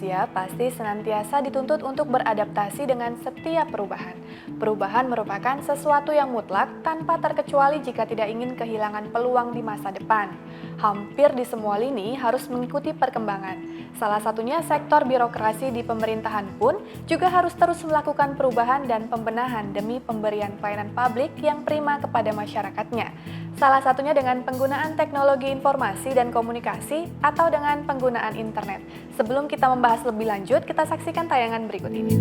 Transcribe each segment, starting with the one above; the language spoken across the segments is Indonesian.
manusia pasti senantiasa dituntut untuk beradaptasi dengan setiap perubahan. Perubahan merupakan sesuatu yang mutlak tanpa terkecuali jika tidak ingin kehilangan peluang di masa depan. Hampir di semua lini harus mengikuti perkembangan. Salah satunya sektor birokrasi di pemerintahan pun juga harus terus melakukan perubahan dan pembenahan demi pemberian pelayanan publik yang prima kepada masyarakatnya. Salah satunya dengan penggunaan teknologi informasi dan komunikasi atau dengan penggunaan internet. Sebelum kita membahas lebih lanjut, kita saksikan tayangan berikut ini.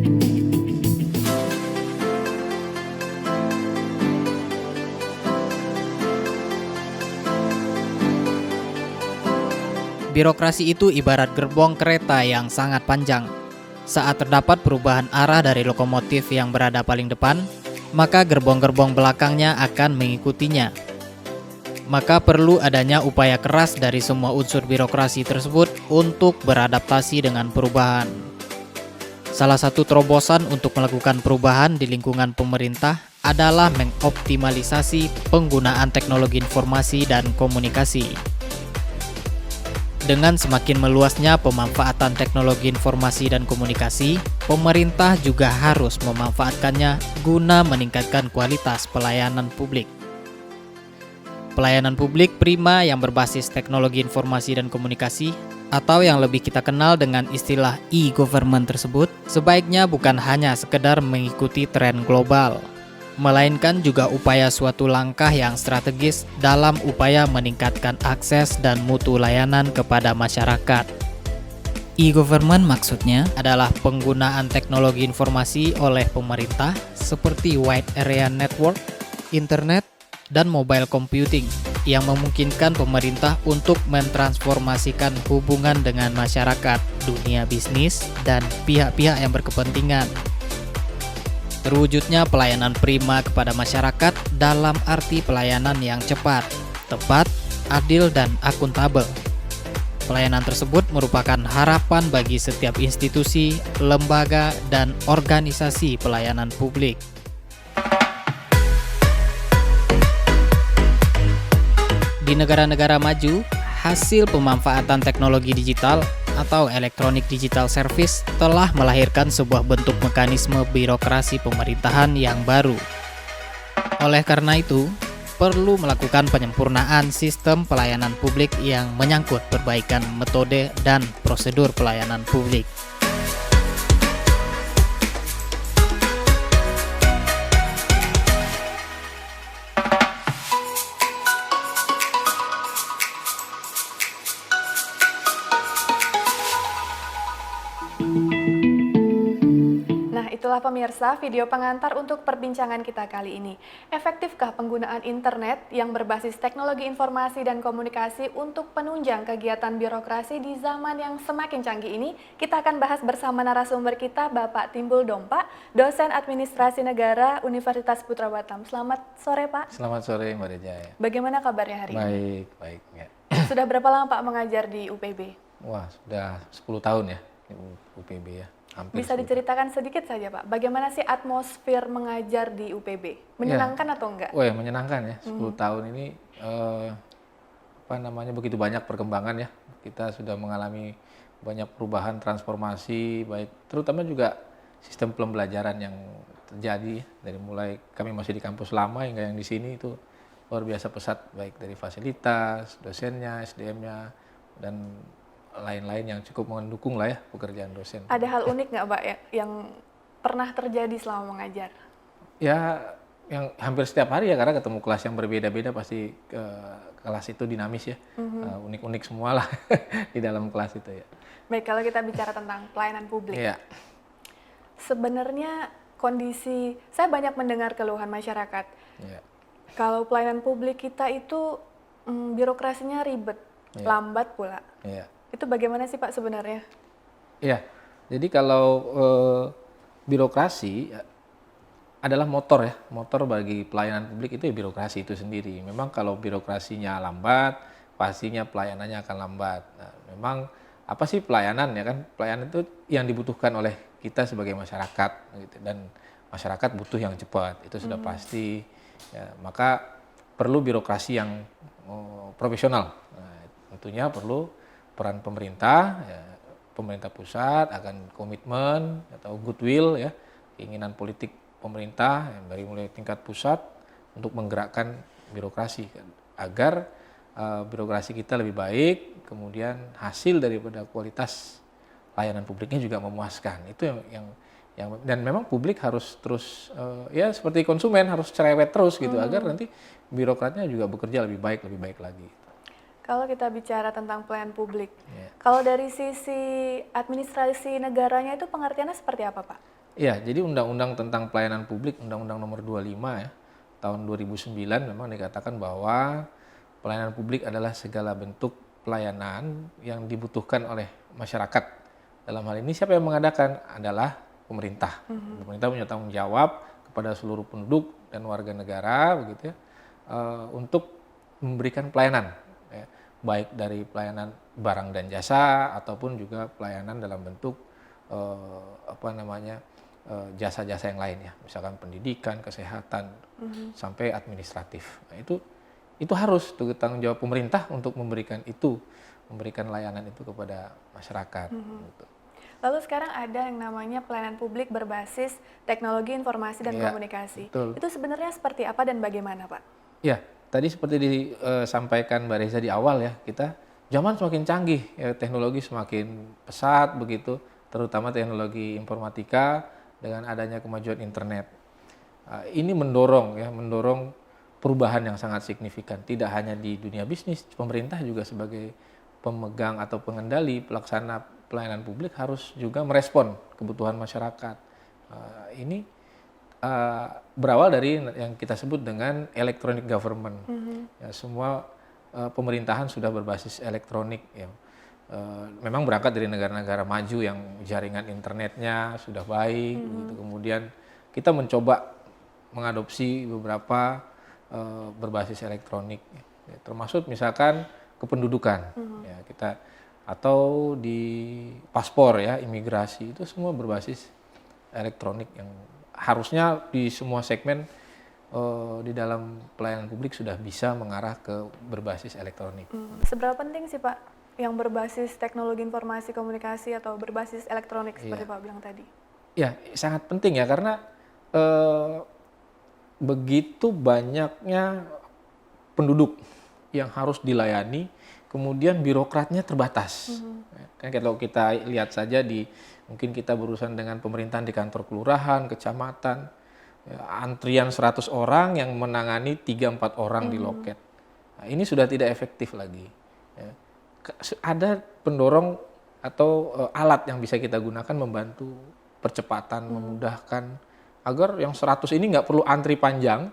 Birokrasi itu ibarat gerbong kereta yang sangat panjang. Saat terdapat perubahan arah dari lokomotif yang berada paling depan, maka gerbong-gerbong belakangnya akan mengikutinya. Maka perlu adanya upaya keras dari semua unsur birokrasi tersebut untuk beradaptasi dengan perubahan. Salah satu terobosan untuk melakukan perubahan di lingkungan pemerintah adalah mengoptimalisasi penggunaan teknologi informasi dan komunikasi. Dengan semakin meluasnya pemanfaatan teknologi informasi dan komunikasi, pemerintah juga harus memanfaatkannya guna meningkatkan kualitas pelayanan publik. Pelayanan publik prima yang berbasis teknologi informasi dan komunikasi, atau yang lebih kita kenal dengan istilah e-government tersebut, sebaiknya bukan hanya sekedar mengikuti tren global, melainkan juga upaya suatu langkah yang strategis dalam upaya meningkatkan akses dan mutu layanan kepada masyarakat. E-government maksudnya adalah penggunaan teknologi informasi oleh pemerintah seperti wide area network, internet, dan mobile computing yang memungkinkan pemerintah untuk mentransformasikan hubungan dengan masyarakat, dunia bisnis, dan pihak-pihak yang berkepentingan. Terwujudnya pelayanan prima kepada masyarakat dalam arti pelayanan yang cepat, tepat, adil, dan akuntabel. Pelayanan tersebut merupakan harapan bagi setiap institusi, lembaga, dan organisasi pelayanan publik. Di negara-negara maju, hasil pemanfaatan teknologi digital atau Electronic Digital Service telah melahirkan sebuah bentuk mekanisme birokrasi pemerintahan yang baru. Oleh karena itu, perlu melakukan penyempurnaan sistem pelayanan publik yang menyangkut perbaikan metode dan prosedur pelayanan publik. Nah, itulah pemirsa video pengantar untuk perbincangan kita kali ini. Efektifkah penggunaan internet yang berbasis teknologi informasi dan komunikasi untuk penunjang kegiatan birokrasi di zaman yang semakin canggih ini? Kita akan bahas bersama narasumber kita, Bapak Timbul Dompa, dosen administrasi negara Universitas Putra Batam. Selamat sore, Pak. Selamat sore, Mbak Rejaya. Bagaimana kabarnya hari ini? Baik, baik. Ya. Sudah berapa lama Pak mengajar di UPB? Wah, sudah 10 tahun ya di UPB ya. Hampir Bisa 10 diceritakan sedikit saja Pak, bagaimana sih atmosfer mengajar di UPB? Menyenangkan atau enggak? Oh ya, menyenangkan ya. 10 tahun ini begitu banyak perkembangan ya. Kita sudah mengalami banyak perubahan, transformasi, baik terutama juga sistem pembelajaran yang terjadi ya. Dari mulai kami masih di kampus lama hingga yang di sini itu luar biasa pesat, baik dari fasilitas, dosennya, SDM-nya, dan lain-lain yang cukup mendukung lah ya pekerjaan dosen. Ada hal unik nggak Pak yang pernah terjadi selama mengajar? Ya, yang hampir setiap hari ya, karena ketemu kelas yang berbeda-beda, pasti kelas itu dinamis ya, unik-unik semua lah di dalam kelas itu ya. Baik, kalau kita bicara tentang pelayanan publik, Iya. sebenarnya kondisi, saya banyak mendengar keluhan masyarakat. Iya. Kalau pelayanan publik kita itu birokrasinya ribet, lambat pula. Iya. Itu bagaimana sih Pak sebenarnya? Iya, jadi kalau birokrasi adalah motor ya, motor bagi pelayanan publik itu ya birokrasi itu sendiri. Memang kalau birokrasinya lambat, pastinya pelayanannya akan lambat. Nah, memang apa sih pelayanan ya kan? Pelayanan itu yang dibutuhkan oleh kita sebagai masyarakat, gitu. Dan masyarakat butuh yang cepat, itu sudah pasti. Ya, maka perlu birokrasi yang profesional. Nah, tentunya perlu peran pemerintah ya, pemerintah pusat, akan komitmen atau goodwill ya, keinginan politik pemerintah dari mulai tingkat pusat untuk menggerakkan birokrasi agar birokrasi kita lebih baik, kemudian hasil daripada kualitas layanan publiknya juga memuaskan. Itu yang dan memang publik harus terus ya seperti konsumen harus cerewet terus gitu agar nanti birokratnya juga bekerja lebih baik lagi. Kalau kita bicara tentang pelayanan publik, Ya. kalau dari sisi administrasi negaranya itu pengertiannya seperti apa, Pak? Ya, jadi Undang-Undang tentang Pelayanan Publik, Undang-Undang Nomor 25 ya, tahun 2009 memang dikatakan bahwa pelayanan publik adalah segala bentuk pelayanan yang dibutuhkan oleh masyarakat. Dalam hal ini siapa yang mengadakan? Adalah pemerintah. Pemerintah punya tanggung jawab kepada seluruh penduduk dan warga negara begitu ya, untuk memberikan pelayanan. Ya, baik dari pelayanan barang dan jasa ataupun juga pelayanan dalam bentuk jasa-jasa yang lain ya, misalkan pendidikan, kesehatan, sampai administratif. Nah, itu harus tanggung jawab pemerintah untuk memberikan layanan itu kepada masyarakat. Gitu. Lalu sekarang ada yang namanya pelayanan publik berbasis teknologi informasi dan komunikasi. Betul. Itu sebenarnya seperti apa dan bagaimana, Pak? Ya, tadi seperti disampaikan Mbak Reza di awal ya, kita zaman semakin canggih, ya, teknologi semakin pesat begitu, terutama teknologi informatika dengan adanya kemajuan internet. Ini mendorong perubahan yang sangat signifikan, tidak hanya di dunia bisnis, pemerintah juga sebagai pemegang atau pengendali pelaksana pelayanan publik harus juga merespon kebutuhan masyarakat. Ini berawal dari yang kita sebut dengan electronic government. Ya, semua pemerintahan sudah berbasis elektronik. Ya. Memang berangkat dari negara-negara maju yang jaringan internetnya sudah baik. Gitu. Kemudian kita mencoba mengadopsi beberapa berbasis elektronik, ya, termasuk misalkan kependudukan. Ya, kita atau di paspor ya, imigrasi itu semua berbasis elektronik yang harusnya di semua segmen di dalam pelayanan publik sudah bisa mengarah ke berbasis elektronik. Seberapa penting sih, Pak, yang berbasis teknologi informasi komunikasi atau berbasis elektronik seperti Pak bilang tadi? Ya, sangat penting ya karena begitu banyaknya penduduk yang harus dilayani, kemudian birokratnya terbatas. Kan kalau kita lihat saja mungkin kita berurusan dengan pemerintahan di kantor kelurahan, kecamatan, ya, antrian 100 orang yang menangani 3-4 orang di loket. Nah, ini sudah tidak efektif lagi. Ya. Ada pendorong atau alat yang bisa kita gunakan membantu percepatan, memudahkan agar yang 100 ini nggak perlu antri panjang,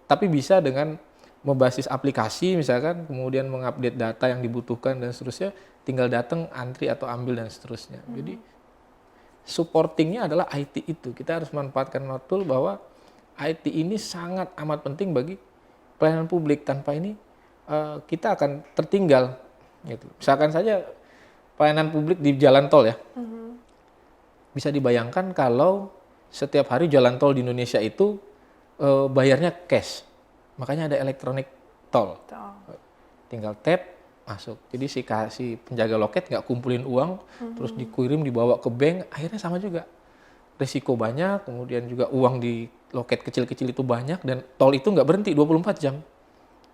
tapi bisa dengan berbasis aplikasi misalkan, kemudian mengupdate data yang dibutuhkan dan seterusnya, tinggal datang antri atau ambil dan seterusnya. Jadi supportingnya adalah IT itu. Kita harus manfaatkan betul bahwa IT ini sangat amat penting bagi pelayanan publik. Tanpa ini kita akan tertinggal. Gitu. Misalkan saja pelayanan publik di jalan tol ya, bisa dibayangkan kalau setiap hari jalan tol di Indonesia itu bayarnya cash. Makanya ada elektronik tol. Tinggal tap, masuk. Jadi si penjaga loket nggak kumpulin uang, terus dikirim dibawa ke bank, akhirnya sama juga. Risiko banyak, kemudian juga uang di loket kecil-kecil itu banyak, dan tol itu nggak berhenti 24 jam.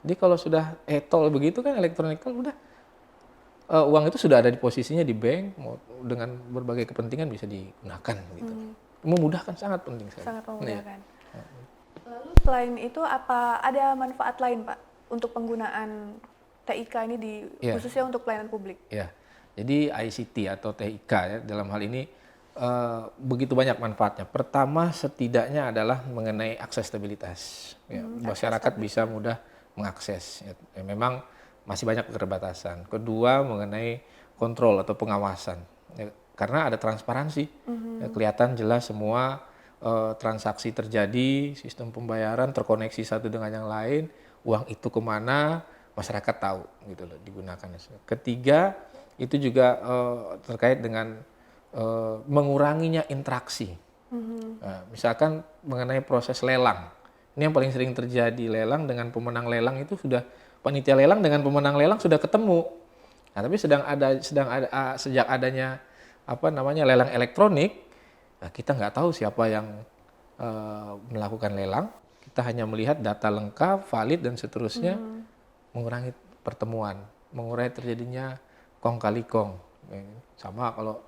Jadi kalau sudah tol begitu kan, elektronik tol udah, uang itu sudah ada di posisinya di bank, dengan berbagai kepentingan bisa digunakan. Gitu. Memudahkan, sangat penting sekali. Sangat memudahkan. Lalu selain itu apa ada manfaat lain, Pak, untuk penggunaan TIK ini khususnya untuk pelayanan publik? Ya, jadi ICT atau TIK ya, dalam hal ini begitu banyak manfaatnya. Pertama setidaknya adalah mengenai aksesibilitas. Ya, masyarakat bisa mudah mengakses. Ya, memang masih banyak keterbatasan. Kedua mengenai kontrol atau pengawasan. Ya, karena ada transparansi, ya, kelihatan jelas semua transaksi terjadi, sistem pembayaran terkoneksi satu dengan yang lain, uang itu kemana, masyarakat tahu gitu loh, digunakan. Ketiga itu juga terkait dengan menguranginya interaksi. Nah, misalkan mengenai proses lelang, ini yang paling sering terjadi, lelang dengan pemenang lelang itu sudah, panitia lelang dengan pemenang lelang sudah ketemu. Nah, tapi sejak adanya lelang elektronik, nah, kita nggak tahu siapa yang melakukan lelang. Kita hanya melihat data lengkap, valid dan seterusnya, mengurangi pertemuan, mengurangi terjadinya kong kali kong. Sama kalau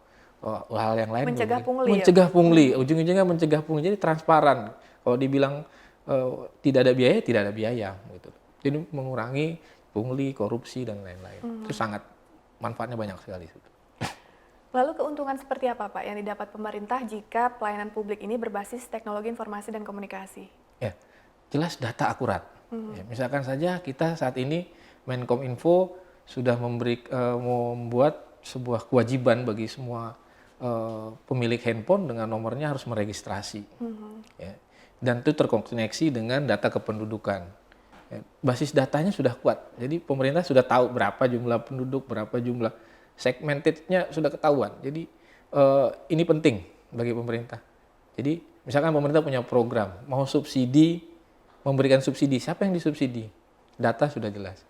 hal yang lain Mencegah mungkin. pungli. Mencegah pungli, ujung-ujungnya mencegah pungli. Jadi transparan. Kalau dibilang tidak ada biaya gitu. Jadi mengurangi pungli, korupsi dan lain-lain. Itu sangat manfaatnya banyak sekali. Lalu keuntungan seperti apa Pak yang didapat pemerintah jika pelayanan publik ini berbasis teknologi informasi dan komunikasi? Ya, jelas data akurat. Ya, misalkan saja kita saat ini Menkominfo sudah membuat sebuah kewajiban bagi semua pemilik handphone dengan nomornya harus meregistrasi. Ya. Dan itu terkoneksi dengan data kependudukan. Ya, basis datanya sudah kuat. Jadi pemerintah sudah tahu berapa jumlah penduduk, berapa jumlah segmentednya sudah ketahuan. Jadi ini penting bagi pemerintah. Jadi misalkan pemerintah punya program mau memberikan subsidi, siapa yang disubsidi? Data sudah jelas.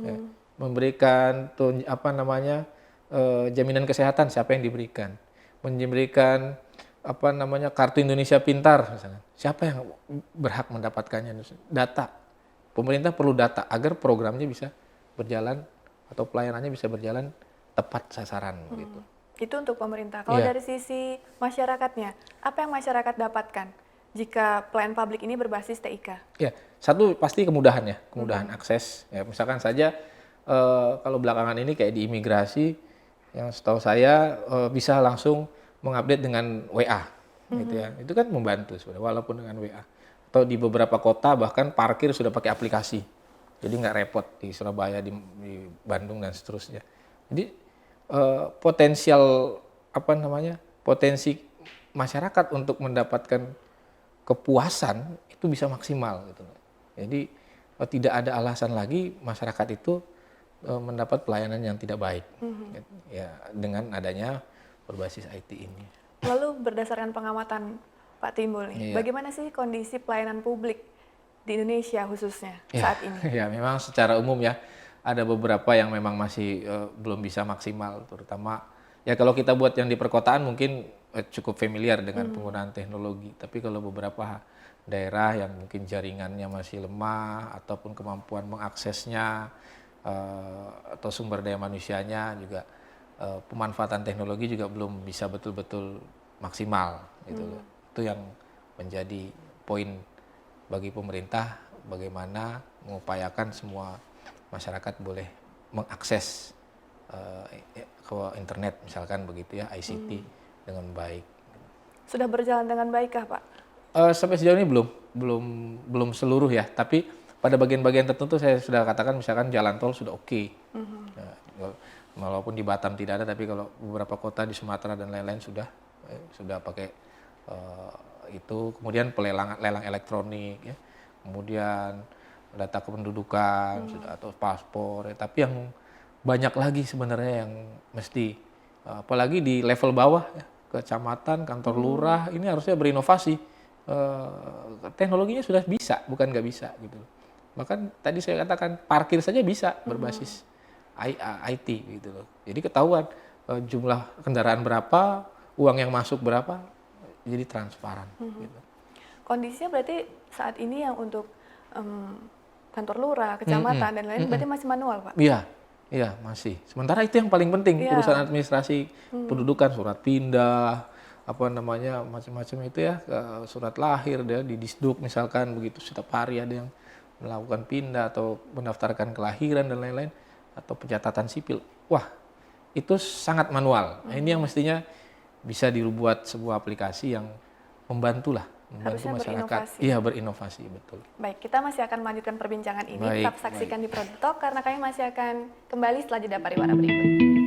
Ya. Memberikan jaminan kesehatan, siapa yang diberikan? Memberikan kartu Indonesia Pintar misalnya. Siapa yang berhak mendapatkannya? Data. Pemerintah perlu data agar programnya bisa berjalan atau pelayanannya bisa berjalan tepat sasaran gitu. Itu untuk pemerintah. Kalau dari sisi masyarakatnya, apa yang masyarakat dapatkan jika pelayanan publik ini berbasis TIK? Ya, satu pasti kemudahan akses. Ya, misalkan saja kalau belakangan ini kayak di imigrasi, yang setahu saya bisa langsung mengupdate dengan WA, gitu ya. Itu kan membantu sebenarnya, walaupun dengan WA. Atau di beberapa kota bahkan parkir sudah pakai aplikasi, jadi nggak repot di Surabaya, di Bandung dan seterusnya. Jadi potensi masyarakat untuk mendapatkan kepuasan itu bisa maksimal gitu. Jadi tidak ada alasan lagi masyarakat itu mendapat pelayanan yang tidak baik ya dengan adanya berbasis IT ini. Lalu berdasarkan pengamatan Pak Timbul nih, bagaimana sih kondisi pelayanan publik di Indonesia khususnya saat ini? Ya memang secara umum ya ada beberapa yang memang masih belum bisa maksimal, terutama ya kalau kita buat yang di perkotaan mungkin cukup familiar dengan penggunaan teknologi, tapi kalau beberapa daerah yang mungkin jaringannya masih lemah ataupun kemampuan mengaksesnya atau sumber daya manusianya juga pemanfaatan teknologi juga belum bisa betul-betul maksimal gitu loh. Itu yang menjadi poin bagi pemerintah, bagaimana mengupayakan semua masyarakat boleh mengakses ke internet misalkan begitu ya, ICT dengan baik. Sudah berjalan dengan baikkah Pak? Sampai sejauh ini belum seluruh ya, tapi pada bagian-bagian tertentu saya sudah katakan misalkan jalan tol sudah oke. Ya, walaupun di Batam tidak ada, tapi kalau beberapa kota di Sumatera dan lain-lain sudah pakai itu. Kemudian lelang elektronik ya, kemudian data kependudukan atau paspor ya. Tapi yang banyak lagi sebenarnya yang mesti apalagi di level bawah ya, kecamatan, kantor lurah ini harusnya berinovasi. Teknologinya sudah bisa, bukan nggak bisa gitu. Bahkan tadi saya katakan parkir saja bisa berbasis IT gitu loh. Jadi ketahuan jumlah kendaraan berapa, uang yang masuk berapa, jadi transparan. Gitu. Kondisinya berarti saat ini yang untuk kantor lurah, kecamatan dan lain berarti masih manual Pak? Iya masih. Sementara itu yang paling penting, urusan administrasi pendudukan, surat pindah, macam-macam itu ya, surat lahir ya, di Disduk misalkan begitu setiap hari ada yang melakukan pindah atau mendaftarkan kelahiran dan lain-lain atau pencatatan sipil. Wah, itu sangat manual. Nah, ini yang mestinya bisa dibuat sebuah aplikasi yang membantu harusnya masyarakat. Iya, berinovasi, betul. Baik, kita masih akan melanjutkan perbincangan ini. Tetap saksikan di Produk Talk karena kami masih akan kembali setelah jeda pariwara berikut.